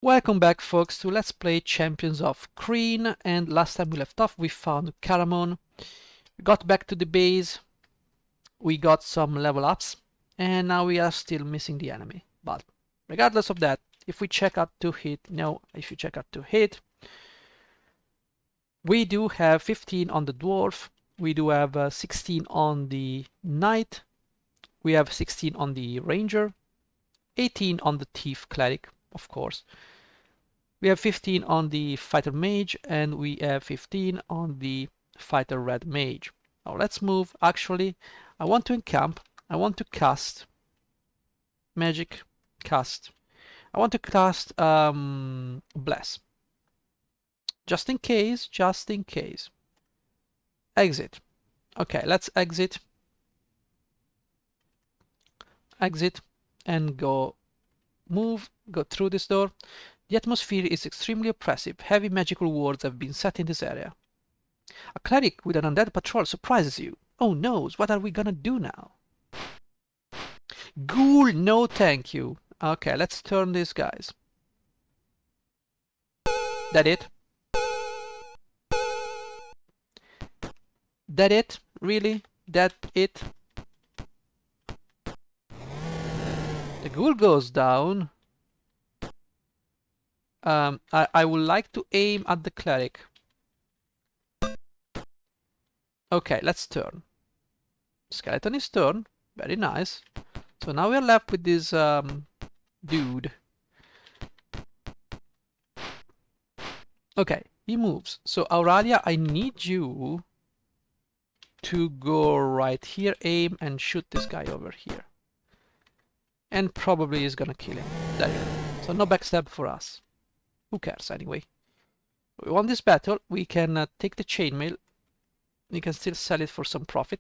Welcome back, folks, to Let's Play Champions of Krynn. And last time we left off, we found Caramon. We got back to the base. We got some level ups, and now we are still missing the enemy. But regardless of that, if we check out to hit, if you check out to hit, we do have 15 on the dwarf. We do have 16 on the knight. We have 16 on the ranger. 18 on the thief cleric, of course. We have 15 on the fighter mage, and we have 15 on the fighter red mage. Now let's move. Actually, I want to encamp. I want to cast magic. Cast. I want to cast bless. Just in case. Just in case. Exit. Okay, let's exit. Exit and go. Move. Go through this door. The atmosphere is extremely oppressive. Heavy magical wards have been set in this area. A cleric with an undead patrol surprises you. Oh no, what are we gonna do now? Ghoul, no thank you. Okay, let's turn these guys. That it? That it? Really? That it? The ghoul goes down. I would like to aim at the cleric. Okay, let's turn. Skeleton is turned. Very nice. So now we are left with this dude. Okay, he moves. So Auralia, I need you to go right here, aim, and shoot this guy over here. And probably is gonna kill him. There you go. So no backstab for us. Who cares anyway? We won this battle. We can take the chainmail. We can still sell it for some profit.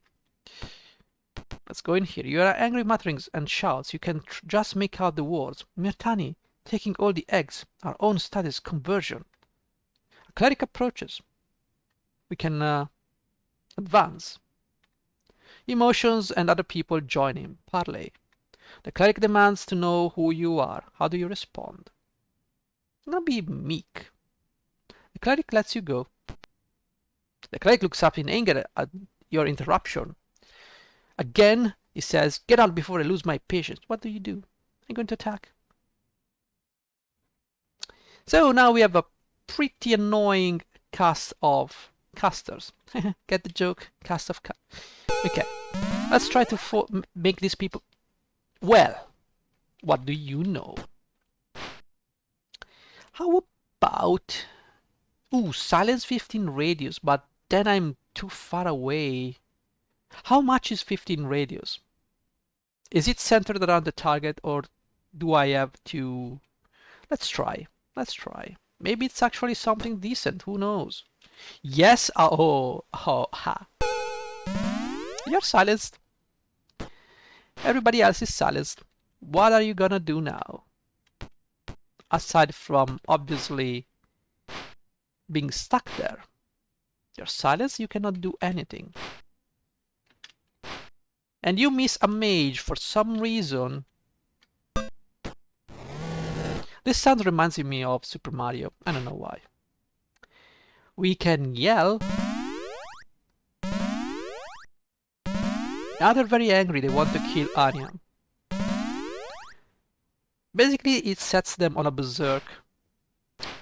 Let's go in here. You are angry mutterings and shouts. You can just make out the words. Mirtani, taking all the eggs. Our own status conversion. A cleric approaches. We can advance. Emotions and other people join him. Parley. The cleric demands to know who you are. How do you respond? I'm gonna be meek. The cleric lets you go. The cleric looks up in anger at your interruption. Again, he says, get out before I lose my patience. What do you do? I'm going to attack. So now we have a pretty annoying cast of casters. Get the joke? Cast of okay. Let's try to make these people... Well, what do you know? How about... Ooh, silence 15 radius, but then I'm too far away. How much is 15 radius? Is it centered around the target, or do I have to... Let's try. Let's try. Maybe it's actually something decent. Who knows? Yes. Oh, ha. You're silenced. Everybody else is silenced. What are you gonna do now? Aside from obviously being stuck there. You're silenced, you cannot do anything. And you miss a mage for some reason. This sound reminds me of Super Mario. I don't know why. We can yell. Now they're very angry, they want to kill Anya. Basically, it sets them on a berserk.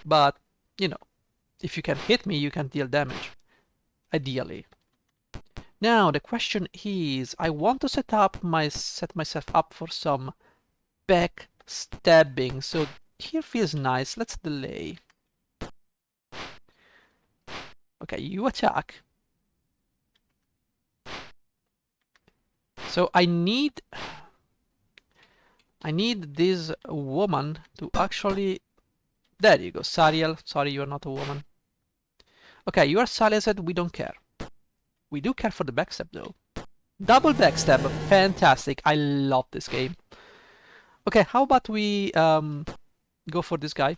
But, you know, if you can hit me, you can deal damage. Ideally. Now, the question is, I want to set myself up for some backstabbing. So here feels nice. Let's delay. Okay, you attack. So I need this woman to actually... There you go, Sariel. Sorry, you are not a woman. Okay, you are silenced. We don't care. We do care for the backstab, though. Double backstab. Fantastic. I love this game. Okay, how about we go for this guy?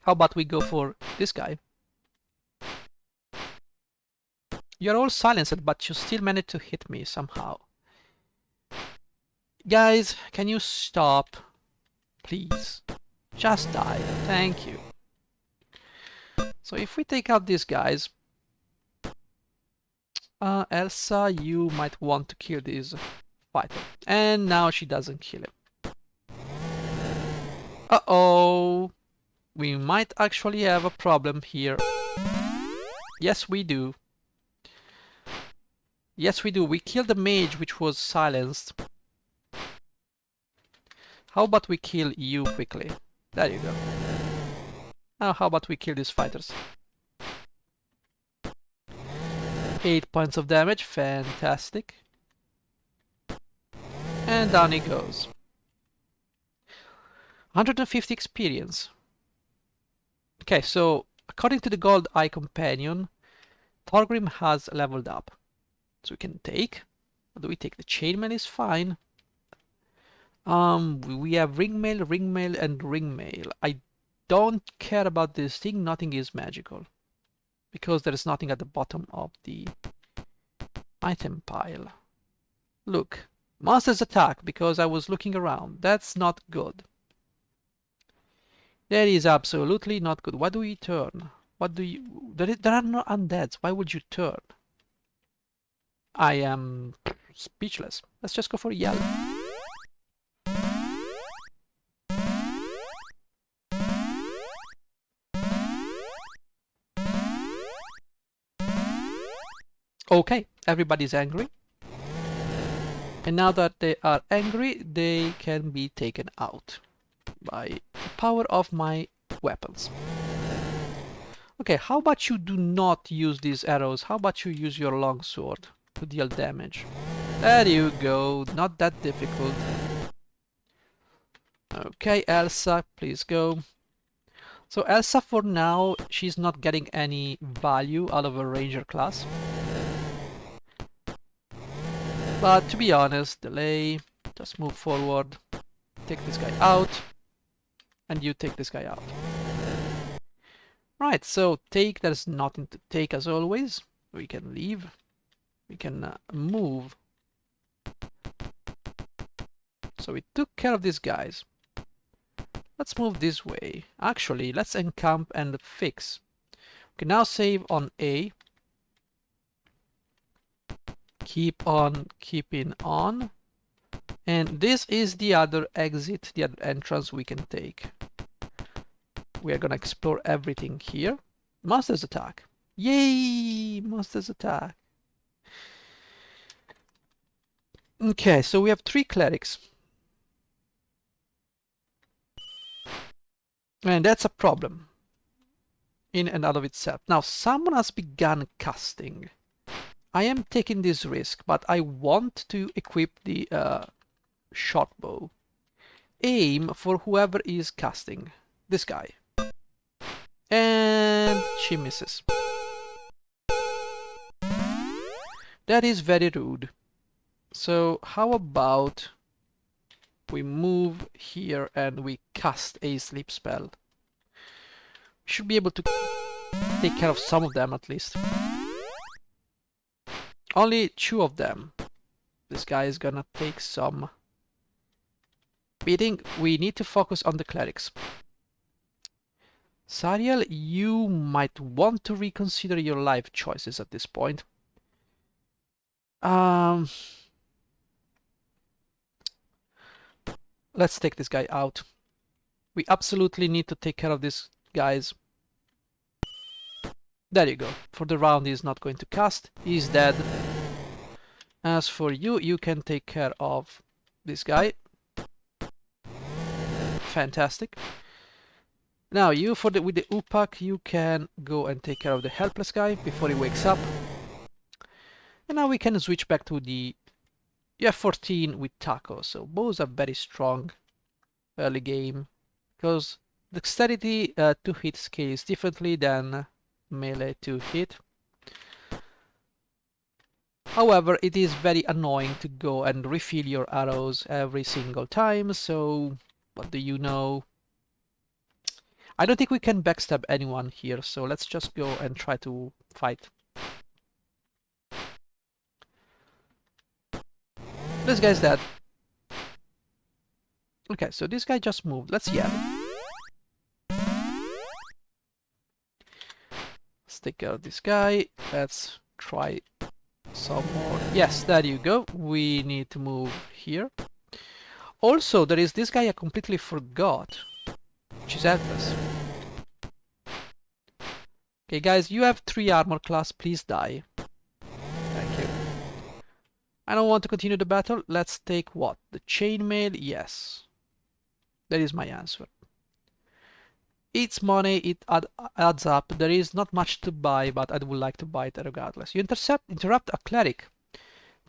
How about we go for this guy? You're all silenced, but you still managed to hit me somehow. Guys, can you stop? Please. Just died. Thank you. So if we take out these guys, Elsa, you might want to kill this fighter. And now she doesn't kill him. Uh-oh. We might actually have a problem here. Yes, we do. Yes, we do. We killed the mage, which was silenced. How about we kill you quickly? There you go. Now, how about we kill these fighters? 8 points of damage. Fantastic. And down he goes. 150 experience. Okay, so according to the Gold Eye Companion, Thorgrim has leveled up. So we can take. What do we take? The chainmail is fine. We have ringmail, ringmail, and ringmail. I don't care about this thing. Nothing is magical. Because there is nothing at the bottom of the item pile. Look. Monsters attack because I was looking around. That's not good. That is absolutely not good. What do we turn? What do you... There are no undeads. Why would you turn? I am speechless. Let's just go for yell. Okay, everybody's angry. And now that they are angry, they can be taken out by the power of my weapons. Okay, how about you do not use these arrows? How about you use your longsword to deal damage? There you go, not that difficult. Okay, Elsa, please go. So Elsa, for now, she's not getting any value out of a ranger class. But to be honest, delay, just move forward, take this guy out, and you take this guy out. Right, so take, there's nothing to take as always. We can leave, we can move. So we took care of these guys. Let's move this way. Actually, let's encamp and fix. We can now save on A. Keep on keeping on. And this is the other exit, the other entrance we can take. We are gonna explore everything here. Monsters attack. Yay! Monsters attack. Okay, so we have 3 clerics. And that's a problem in and out of itself. Now, someone has begun casting. I am taking this risk, but I want to equip the short bow. Aim for whoever is casting. This guy. And she misses. That is very rude. So how about we move here and we cast a sleep spell. We should be able to take care of some of them at least. Only 2 of them. This guy is gonna take some beating. We need to focus on the clerics. Sariel, you might want to reconsider your life choices at this point. Let's take this guy out. We absolutely need to take care of these guys. There you go. For the round, he's not going to cast. He's dead. As for you, you can take care of this guy. Fantastic. Now you, with the Upak, you can go and take care of the helpless guy before he wakes up. And now we can switch back to the F14 with Taco. So bows are very strong early game because dexterity to hit scales differently than melee to hit. However, it is very annoying to go and refill your arrows every single time, so what do you know? I don't think we can backstab anyone here, so let's just go and try to fight. This guy's dead. Okay, so this guy just moved. Let's yell. take care of this guy. Let's try some more. Yes, there you go. We need to move here. Also, there is this guy I completely forgot, which is Elpis. Okay, guys, you have 3 armor class. Please die. Thank you. I don't want to continue the battle. Let's take what? The chainmail? Yes. That is my answer. It's money, it adds up. There is not much to buy, but I would like to buy it regardless. You interrupt a cleric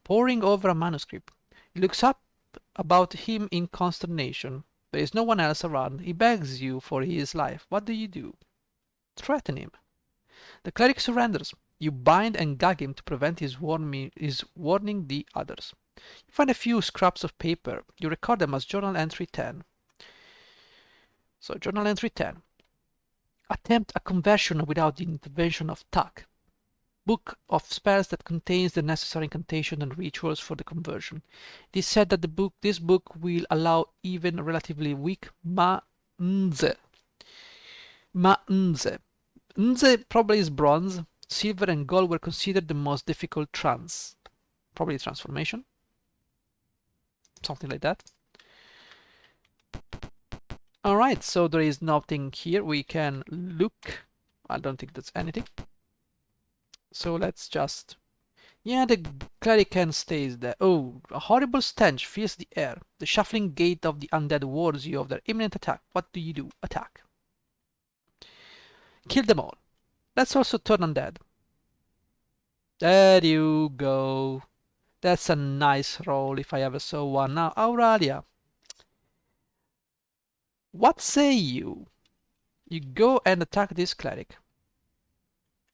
poring over a manuscript. He looks up about him in consternation. There is no one else around. He begs you for his life. What do? Threaten him. The cleric surrenders. You bind and gag him to prevent his warning the others. You find a few scraps of paper. You record them as journal entry 10. So journal entry 10. Attempt a conversion without the intervention of Tuck. Book of spells that contains the necessary incantation and rituals for the conversion. It is said that this book will allow even relatively weak Nze. Nze probably is bronze. Silver and gold were considered the most difficult probably transformation. Something like that. Alright, so there is nothing here. We can look. I don't think that's anything. So let's just... Yeah, the cleric can stay there. Oh, a horrible stench fills the air. The shuffling gait of the undead warns you of their imminent attack. What do? Attack. Kill them all. Let's also turn undead. There you go. That's a nice roll if I ever saw one. Now, Auralia. What say you? You go and attack this cleric.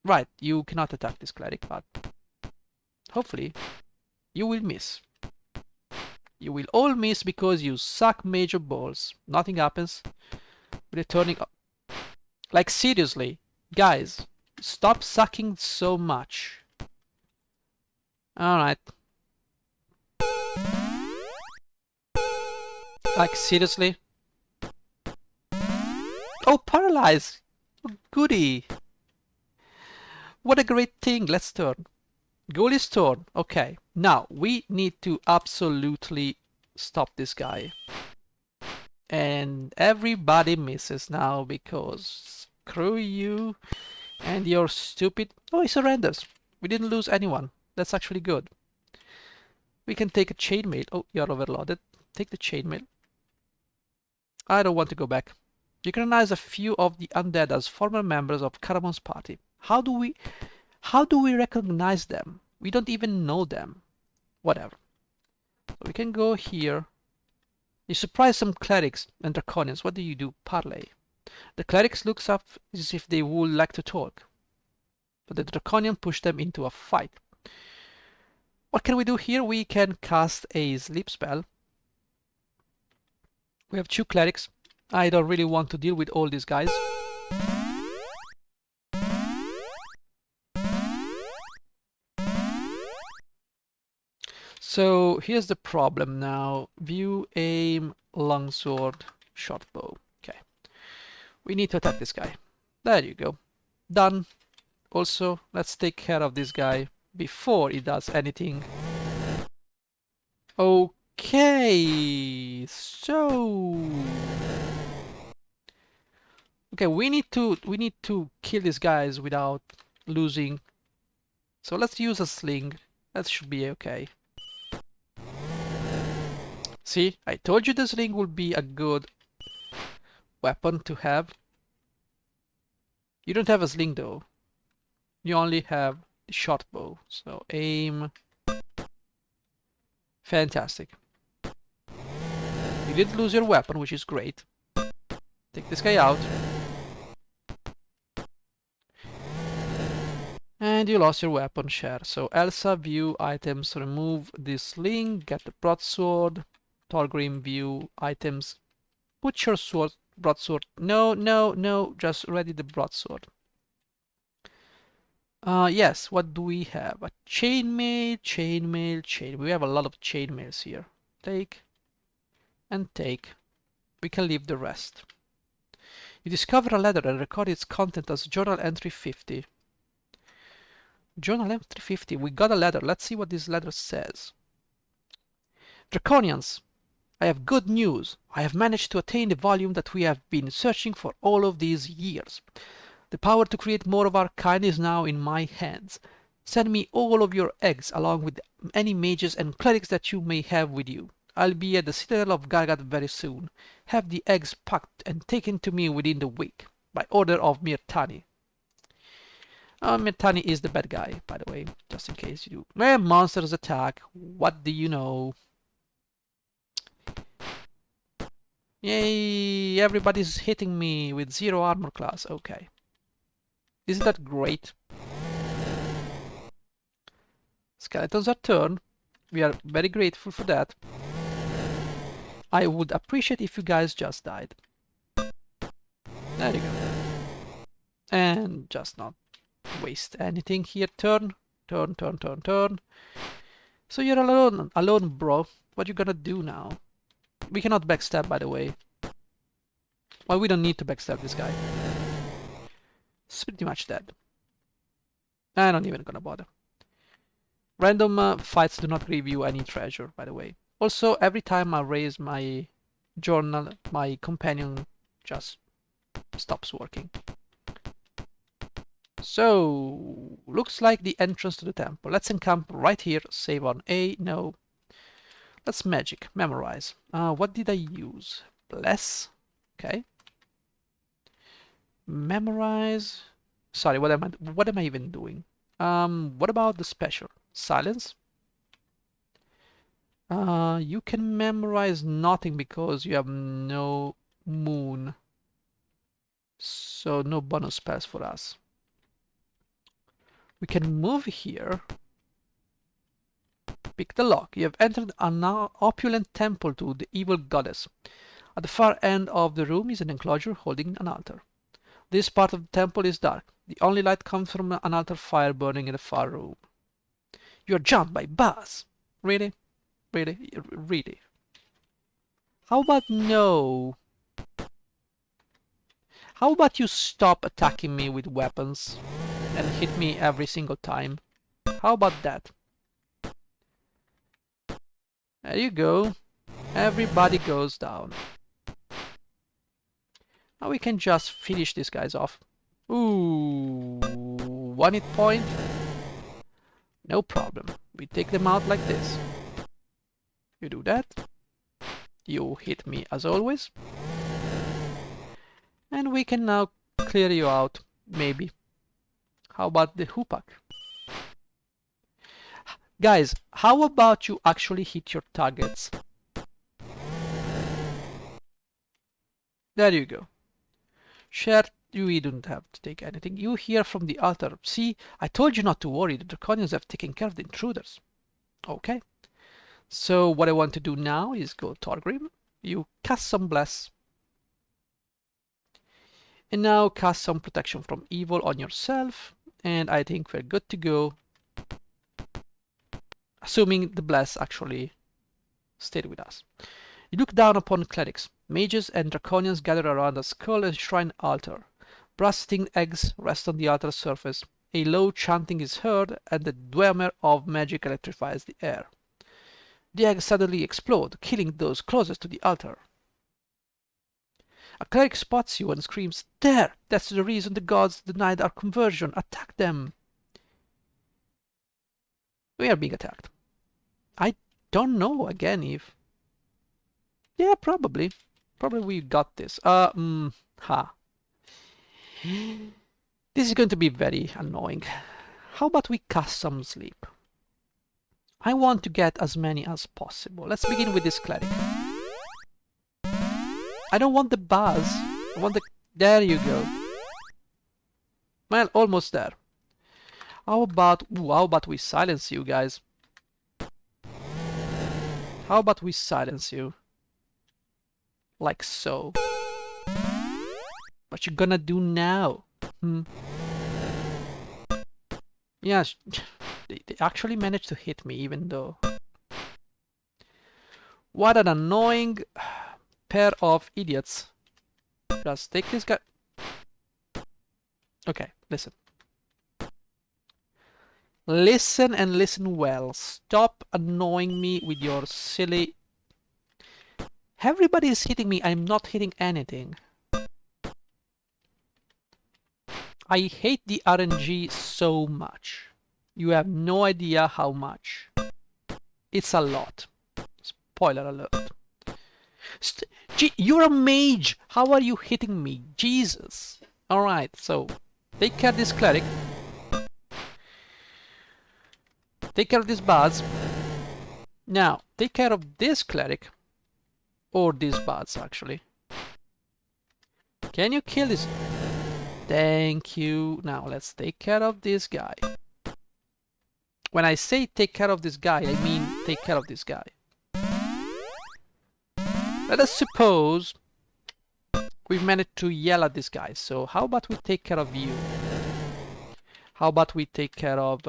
Right, you cannot attack this cleric, but hopefully you will miss. You will all miss because you suck major balls. Nothing happens. Returning up. Like seriously, guys, stop sucking so much. Alright. Like seriously? Oh, paralyze! Goody! What a great thing. Let's turn. Goal is turn. Okay. Now, we need to absolutely stop this guy. And everybody misses now because screw you and your stupid... Oh, he surrenders. We didn't lose anyone. That's actually good. We can take a chainmail. Oh, you're overloaded. Take the chainmail. I don't want to go back. You recognize a few of the undead as former members of Caramon's party. How do we recognize them? We don't even know them. Whatever. So we can go here. You surprise some clerics and draconians. What do? Parley. The clerics looks up as if they would like to talk. But the draconian pushed them into a fight. What can we do here? We can cast a sleep spell. We have 2 clerics. I don't really want to deal with all these guys. So here's the problem now. View, aim, longsword, short bow. Okay. We need to attack this guy. There you go. Done. Also, let's take care of this guy before he does anything. Okay. So... Okay, we need to kill these guys without losing. So let's use a sling. That should be okay. See, I told you the sling would be a good weapon to have. You don't have a sling though. You only have the short bow. So aim. Fantastic. You didn't lose your weapon, which is great. Take this guy out. And you lost your weapon share. So Elsa, view items, remove this sling, get the broadsword. Torgrim, view items. Put your broadsword. No, just ready the broadsword. Yes, what do we have? A chainmail. We have a lot of chainmails here. Take and take. We can leave the rest. You discover a letter and record its content as journal entry 50. Journal Ep.350. We got a letter. Let's see what this letter says. Draconians, I have good news. I have managed to attain the volume that we have been searching for all of these years. The power to create more of our kind is now in my hands. Send me all of your eggs along with any mages and clerics that you may have with you. I'll be at the citadel of Gargat very soon. Have the eggs packed and taken to me within the week, by order of Mirtani. Mirtani is the bad guy, by the way, just in case you do. When monsters attack, what do you know? Yay, everybody's hitting me with 0 armor class. Okay. Isn't that great? Skeletons are turned. We are very grateful for that. I would appreciate if you guys just died. There you go. And just not waste anything here. Turn. Turn, turn, turn, turn. So you're alone, bro. What you gonna do now? We cannot backstab, by the way. Well, we don't need to backstab this guy. It's pretty much dead. I'm not even gonna bother. Random fights do not give you any treasure, by the way. Also, every time I raise my journal, my companion just stops working. So, looks like the entrance to the temple. Let's encamp right here. Save on A. No. Let's magic. Memorize. What did I use? Bless. Okay. Memorize. Sorry, what am I even doing? What about the special? Silence. You can memorize nothing because you have no moon. So no bonus spells for us. We can move here. Pick the lock. You have entered an opulent temple to the evil goddess. At the far end of the room is an enclosure holding an altar. This part of the temple is dark. The only light comes from an altar fire burning in the far room. You are jumped by Buzz. Really? Really? Really? How about no? How about you stop attacking me with weapons and hit me every single time? How about that? There you go. Everybody goes down. Now we can just finish these guys off. Ooh, 1 hit point. No problem. We take them out like this. You do that. You hit me as always. And we can now clear you out, maybe. How about the Hoopak? Guys, how about you actually hit your targets? There you go. Share, you don't have to take anything. You hear from the altar. See, I told you not to worry. The draconians have taken care of the intruders. Okay. So what I want to do now is go Torgrim. You cast some bless. And now cast some protection from evil on yourself. And I think we're good to go. Assuming the bless actually stayed with us. You look down upon clerics. Mages and draconians gather around a skull and shrine altar. Brass-tinged eggs rest on the altar's surface. A low chanting is heard, and the dwemer of magic electrifies the air. The eggs suddenly explode, killing those closest to the altar. A cleric spots you and screams, "There! That's the reason the gods denied our conversion. Attack them!" We are being attacked. I don't know again if... Yeah, probably. Probably we got this. Ha. This is going to be very annoying. How about we cast some sleep? I want to get as many as possible. Let's begin with this cleric. I don't want the buzz. I want the... There you go. Well, almost there. How about we silence you guys? How about we silence you? Like so. What you gonna do now? Yeah, they actually managed to hit me even though... What an annoying pair of idiots. Just take this guy... Okay, listen. Listen and listen well. Stop annoying me with your silly... Everybody is hitting me. I'm not hitting anything. I hate the RNG so much. You have no idea how much. It's a lot. Spoiler alert. You're a mage! How are you hitting me? Jesus! Alright, so take care of this cleric. Take care of this buzz. Now, take care of this cleric. Or these buzz, actually. Can you kill this? Thank you. Now, let's take care of this guy. When I say take care of this guy, I mean take care of this guy. Let us suppose we've managed to yell at this guy. So how about we take care of you? How about we take care of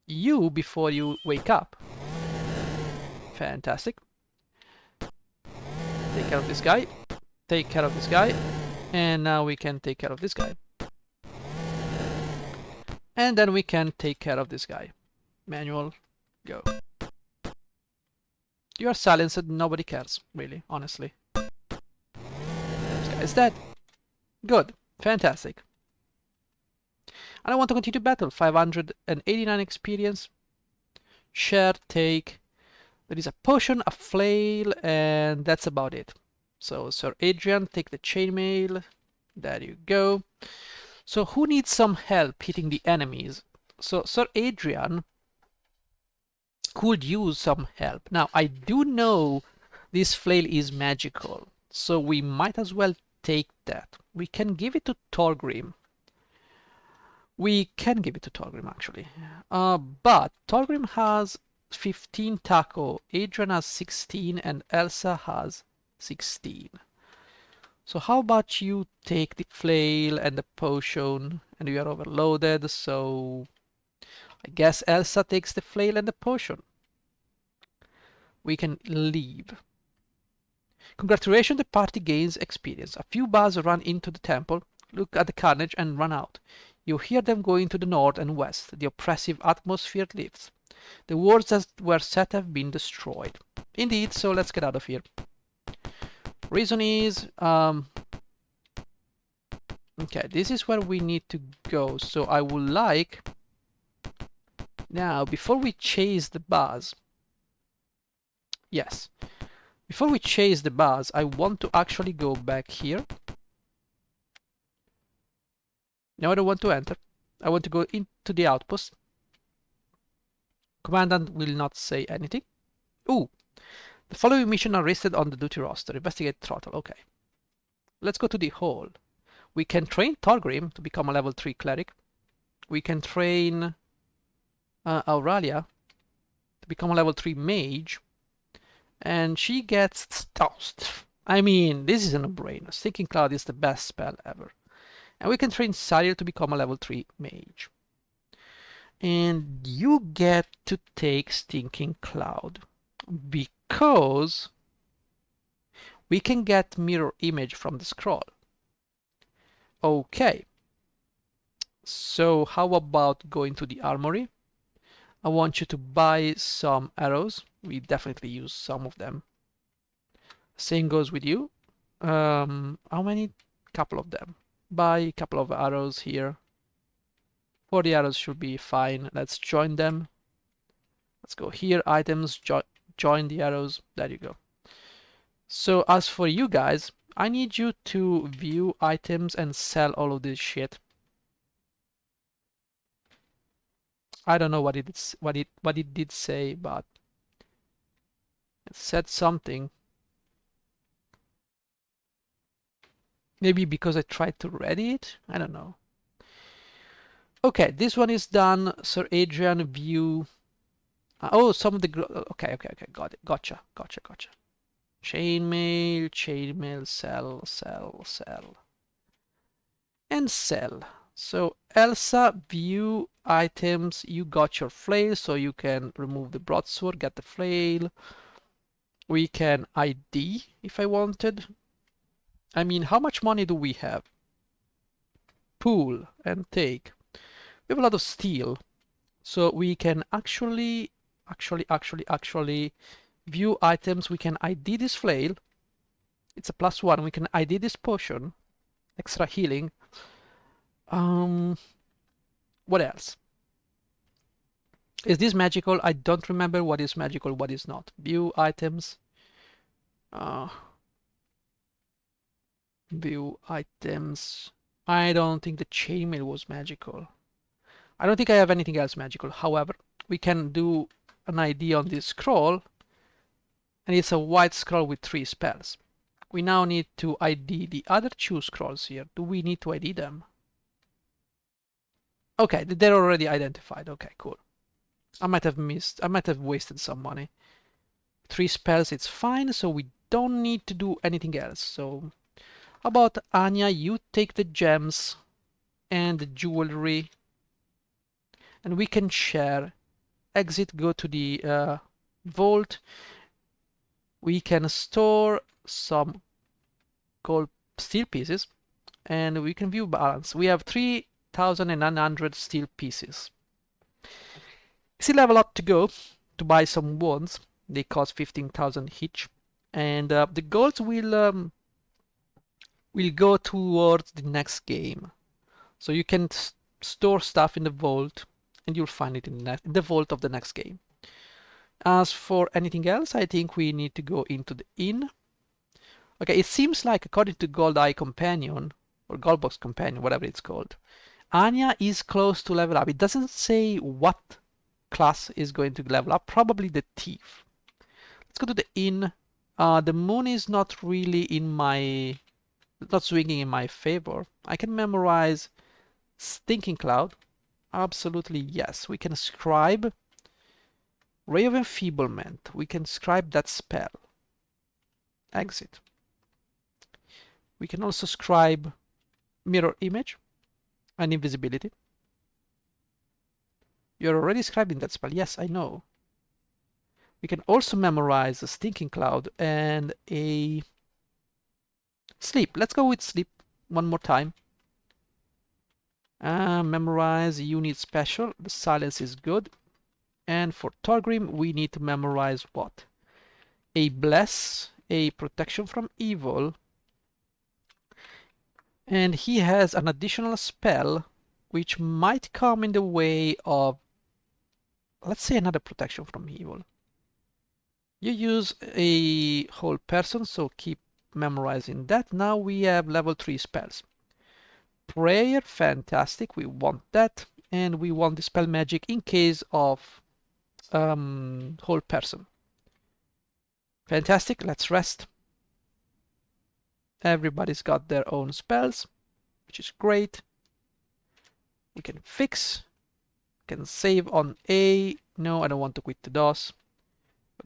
you before you wake up? Fantastic. Take care of this guy. Take care of this guy. And now we can take care of this guy. And then we can take care of this guy. Manual, go. You are silenced, nobody cares, really, honestly. This guy is dead. Good, fantastic. And I want to continue battle. 589 experience. Share, take. There is a potion, a flail, and that's about it. So, Sir Adrian, take the chainmail. There you go. So, who needs some help hitting the enemies? So, Sir Adrian could use some help. Now, I do know this flail is magical, so we might as well take that. We can give it to Thorgrim. We can give it to Thorgrim, actually. But Thorgrim has 15 taco, Adrian has 16, and Elsa has 16. So how about you take the flail and the potion, and we are overloaded, so I guess Elsa takes the flail and the potion. We can leave. Congratulations, the party gains experience. A few bars run into the temple, look at the carnage, and run out. You hear them going to the north and west. The oppressive atmosphere lifts. The wards that were set have been destroyed. Indeed, so let's get out of here. Reason is, okay, this is where we need to go. So I would like, now, before we chase the buzz, yes, before we chase the buzz, I want to actually go back here. Now I don't want to enter. I want to go into the outpost. Commandant will not say anything. Ooh, the following mission are listed on the duty roster. Investigate Throtl. Okay. Let's go to the hall. We can train Thorgrim to become a level 3 cleric. We can train Auralia to become a level 3 mage. And she gets tossed. I mean, this is a no-brainer. Stinking Cloud is the best spell ever. And we can train Sariel to become a level 3 mage. And you get to take Stinking Cloud. Because we can get mirror image from the scroll. Okay. So how about going to the armory? I want you to buy some arrows. We definitely use some of them. Same goes with you. How many? Couple of them. Buy a couple of arrows here. 40 arrows should be fine. Let's join them. Let's go here, items, join the arrows. There you go. So as for you guys, I need you to view items and sell all of this shit. I don't know what it did say, but it said something. Maybe because I tried to read it? I don't know. Okay, this one is done. Sir Adrian, view. Oh, some of the... Okay, got it. Gotcha. Chainmail, sell. And sell. So Elsa, view items. You got your flail, so you can remove the broadsword, get the flail. We can ID if I wanted. I mean, how much money do we have? Pool and take. We have a lot of steel. So we can actually view items. We can ID this flail. It's a +1. We can ID this potion, extra healing. What else? Is this magical? I don't remember what is magical, what is not. View items. View items. I don't think the chainmail was magical. I don't think I have anything else magical. However, we can do an ID on this scroll, and it's a white scroll with 3 spells. We now need to ID the other 2 scrolls here. Do we need to ID them? Okay, they're already identified. Okay, cool. I might have wasted some money. 3 spells, it's fine, so we don't need to do anything else. So, how about Anya, you take the gems and the jewelry, and we can share. Exit, go to the vault. We can store some gold steel pieces, and we can view balance. We have 3,900 steel pieces. Still have a lot to go to buy some wands. They cost 15,000 each, and the golds will go towards the next game. So you can store stuff in the vault, and you'll find it in the vault of the next game. As for anything else, I think we need to go into the inn. Okay, it seems like according to Gold Eye Companion, or Gold Box Companion, whatever it's called, Anya is close to level up. It doesn't say what class is going to level up, probably the thief. Let's go to the inn. The moon is not really not swinging in my favor. I can memorize Stinking Cloud. Absolutely yes. We can scribe Ray of Enfeeblement. We can scribe that spell. Exit. We can also scribe Mirror Image and Invisibility. You're already scribing that spell. Yes, I know. We can also memorize a Stinking Cloud and a Sleep. Let's go with Sleep one more time. Memorize Unit Special. The silence is good. And for Torgrim, we need to memorize what? A Bless, a Protection from Evil. And he has an additional spell which might come in the way of, let's say, another Protection from Evil. You use a whole person, so keep memorizing that. Now we have level 3 spells. Prayer, fantastic, we want that. And we want the spell magic in case of whole person. Fantastic, let's rest. Everybody's got their own spells, which is great. We can fix, can save on A. No, I don't want to quit the DOS.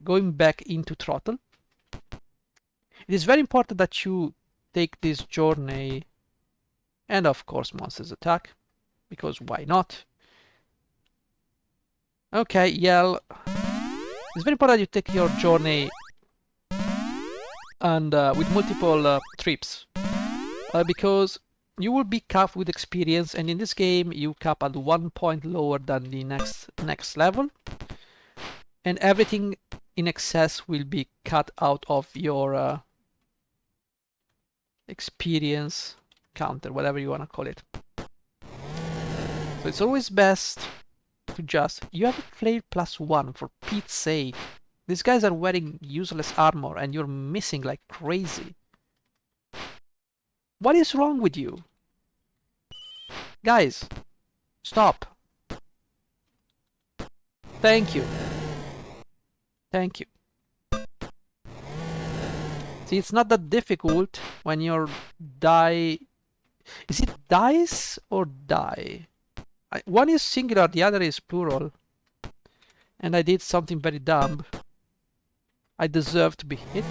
Going back into Throtl. It is very important that you take this journey and of course monsters attack, because why not? Okay, Yell. It's very important that you take your journey and with multiple trips, because you will be capped with experience, and in this game you cap at 1 point lower than the next level, and everything in excess will be cut out of your experience counter, whatever you want to call it. So it's always best to just, you have a flail +1 for Pete's sake. These guys are wearing useless armor and you're missing like crazy. What is wrong with you? Guys, stop. Thank you. Thank you. See, it's not that difficult when you're die. Is it dice or die? One is singular, the other is plural. And I did something very dumb. I deserve to be hit.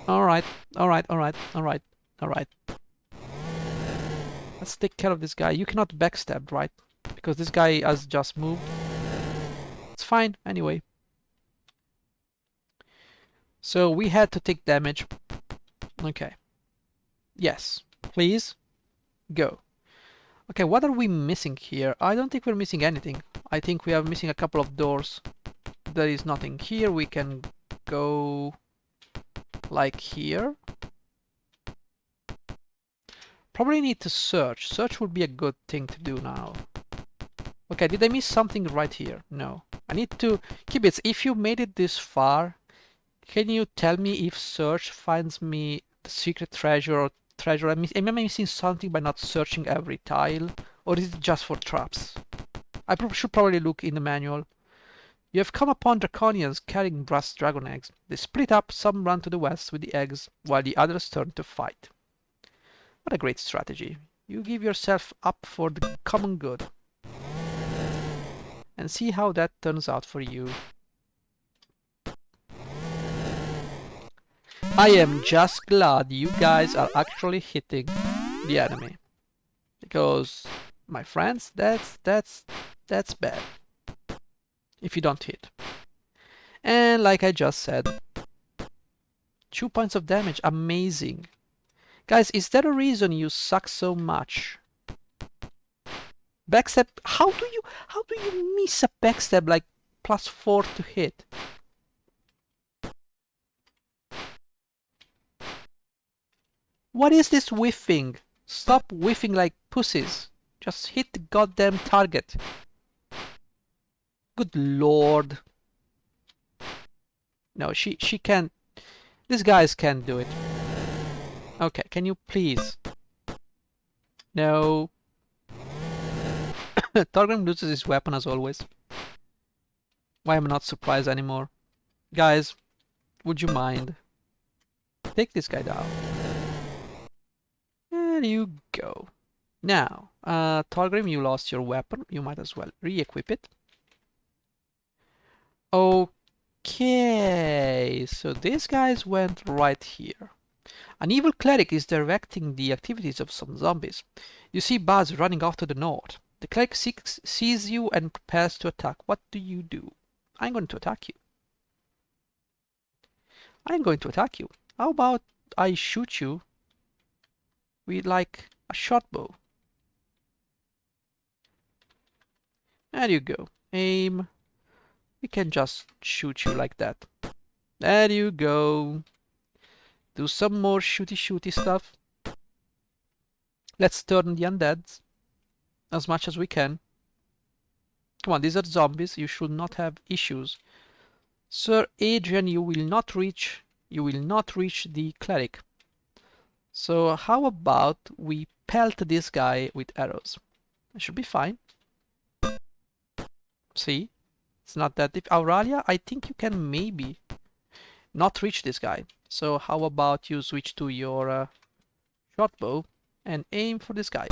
Alright, alright, alright, alright, alright. Let's take care of this guy. You cannot backstab, right? Because this guy has just moved. It's fine, anyway. So we had to take damage. Okay. Yes, please, go. Okay, what are we missing here? I don't think we're missing anything. I think we are missing a couple of doors. There is nothing here. We can go like here. Probably need to search. Search would be a good thing to do now. Okay, did I miss something right here? No. I need to keep it. If you made it this far, can you tell me if search finds me the secret treasure or treasure? Am I missing something by not searching every tile? Or is it just for traps? I should probably look in the manual. You have come upon draconians carrying brass dragon eggs. They split up, some run to the west with the eggs, while the others turn to fight. What a great strategy. You give yourself up for the common good. And see how that turns out for you. I am just glad you guys are actually hitting the enemy. Because, my friends, that's bad. If you don't hit. And like I just said, 2 points of damage, amazing. Guys, is there a reason you suck so much? Backstab, how do you miss a backstab like +4 to hit? What is this whiffing? Stop whiffing like pussies. Just hit the goddamn target. Good lord. No, she can't. These guys can't do it. Okay, can you please? No. Targrim loses his weapon as always. Why am I not surprised anymore? Guys, would you mind? Take this guy down. There you go. Now, Targrim, you lost your weapon. You might as well re-equip it. Okay, so these guys went right here. An evil cleric is directing the activities of some zombies. You see Buzz running off to the north. The cleric sees you and prepares to attack. What do you do? I'm going to attack you. I'm going to attack you. How about I shoot you with like a short bow? There you go. Aim. We can just shoot you like that. There you go. Do some more shooty stuff. Let's turn the undead as much as we can. Come on, these are zombies. You should not have issues. Sir Adrian, you will not reach the cleric. So how about we pelt this guy with arrows? It should be fine. See? It's not that deep. Auralia, I think you can maybe not reach this guy. So how about you switch to your short bow and aim for this guy.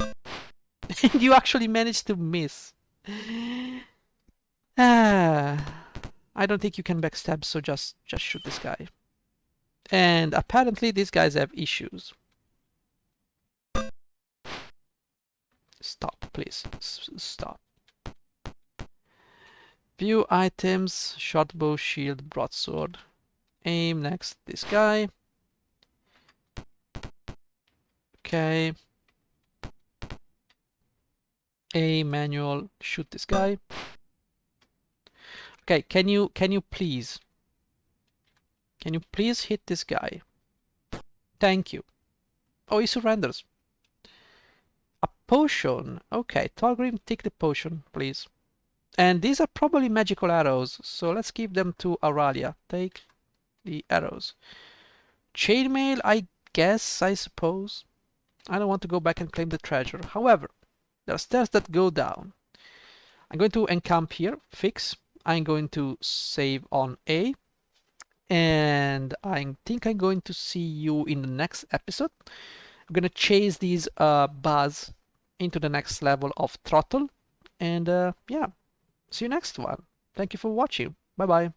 And you actually managed to miss. I don't think you can backstab, so just shoot this guy. And apparently these guys have issues. Stop, please. Stop. View items, short bow, shield, broadsword. Aim next this guy. Okay. Aim manual, shoot this guy. Okay, can you please hit this guy? Thank you. Oh, he surrenders. A potion. Okay, Targrim, take the potion, please. And these are probably magical arrows, so let's give them to Auralia. Take the arrows. Chainmail, I guess, I suppose. I don't want to go back and claim the treasure. However, there are stairs that go down. I'm going to encamp here, fix. I'm going to save on A. And I think I'm going to see you in the next episode. I'm going to chase these Buzz into the next level of Throtl. And yeah, see you next one. Thank you for watching. Bye bye.